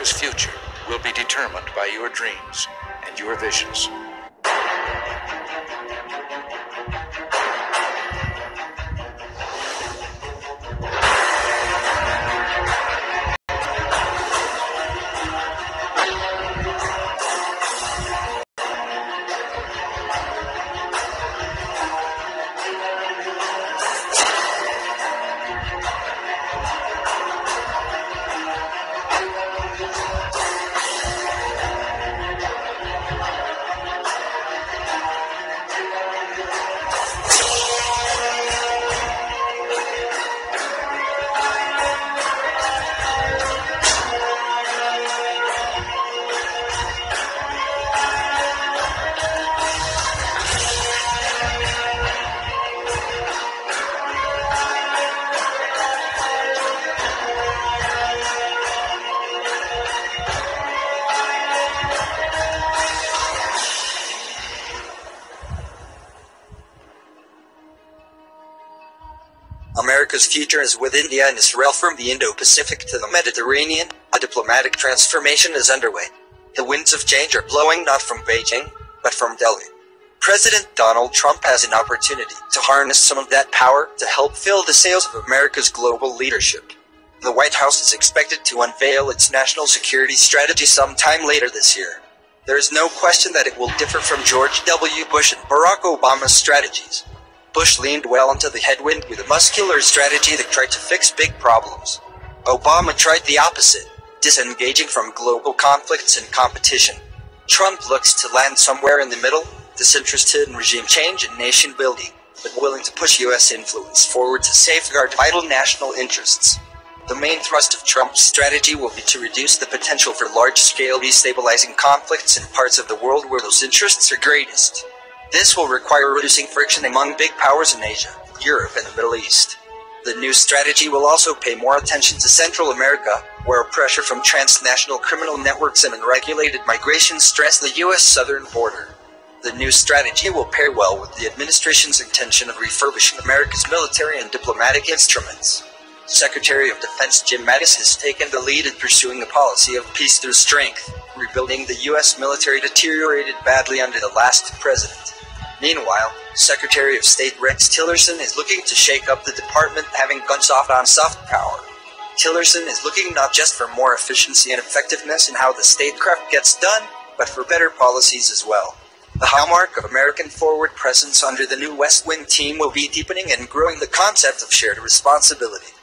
America's future will be determined by your dreams and your visions. America's future is with India and Israel from the Indo-Pacific to the Mediterranean. A diplomatic transformation is underway. The winds of change are blowing not from Beijing, but from Delhi. President Donald Trump has an opportunity to harness some of that power to help fill the sails of America's global leadership. The White House is expected to unveil its national security strategy sometime later this year. There is no question that it will differ from George W. Bush and Barack Obama's strategies. Bush leaned well into the headwind with a muscular strategy that tried to fix big problems. Obama tried the opposite, disengaging from global conflicts and competition. Trump looks to land somewhere in the middle, disinterested in regime change and nation building, but willing to push U.S. influence forward to safeguard vital national interests. The main thrust of Trump's strategy will be to reduce the potential for large-scale destabilizing conflicts in parts of the world where those interests are greatest. This will require reducing friction among big powers in Asia, Europe, and the Middle East. The new strategy will also pay more attention to Central America, where pressure from transnational criminal networks and unregulated migration stress the U.S. southern border. The new strategy will pair well with the administration's intention of refurbishing America's military and diplomatic instruments. Secretary of Defense Jim Mattis has taken the lead in pursuing a policy of peace through strength, rebuilding the U.S. military deteriorated badly under the last president. Meanwhile, Secretary of State Rex Tillerson is looking to shake up the department, having gone soft on soft power. Tillerson is looking not just for more efficiency and effectiveness in how the statecraft gets done, but for better policies as well. The hallmark of American forward presence under the new West Wing team will be deepening and growing the concept of shared responsibility.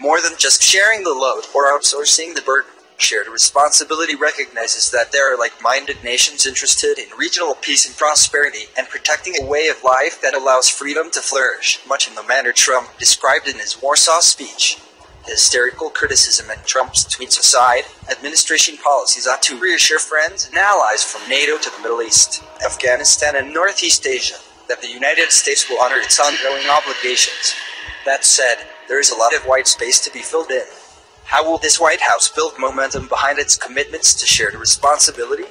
More than just sharing the load or outsourcing the burden, shared responsibility recognizes that there are like-minded nations interested in regional peace and prosperity and protecting a way of life that allows freedom to flourish, much in the manner Trump described in his Warsaw speech. Hysterical criticism and Trump's tweets aside, administration policies ought to reassure friends and allies from NATO to the Middle East, Afghanistan, and Northeast Asia that the United States will honor its ongoing obligations. That said, there is a lot of white space to be filled in. How will this White House build momentum behind its commitments to shared responsibility?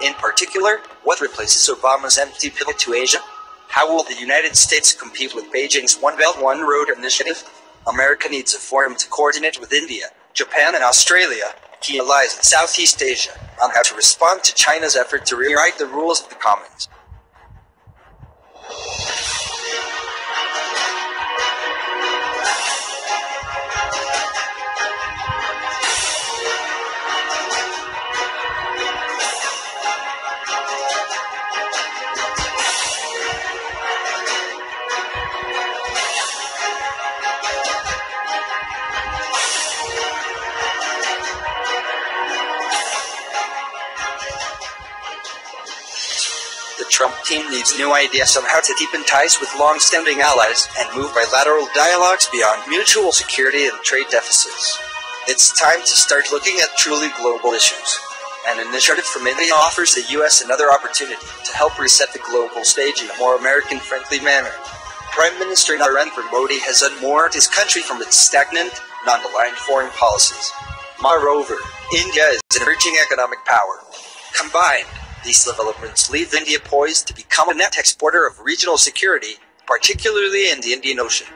In particular, what replaces Obama's empty pivot to Asia? How will the United States compete with Beijing's One Belt, One Road initiative? America needs a forum to coordinate with India, Japan, and Australia, key allies in Southeast Asia, on how to respond to China's effort to rewrite the rules of the Commons. The Trump team needs new ideas on how to deepen ties with long-standing allies and move bilateral dialogues beyond mutual security and trade deficits. It's time to start looking at truly global issues. An initiative from India offers the U.S. another opportunity to help reset the global stage in a more American-friendly manner. Prime Minister Narendra Modi has unmoored his country from its stagnant, non-aligned foreign policies. Moreover, India is an emerging economic power. Combined, these developments leave India poised to become a net exporter of regional security, particularly in the Indian Ocean.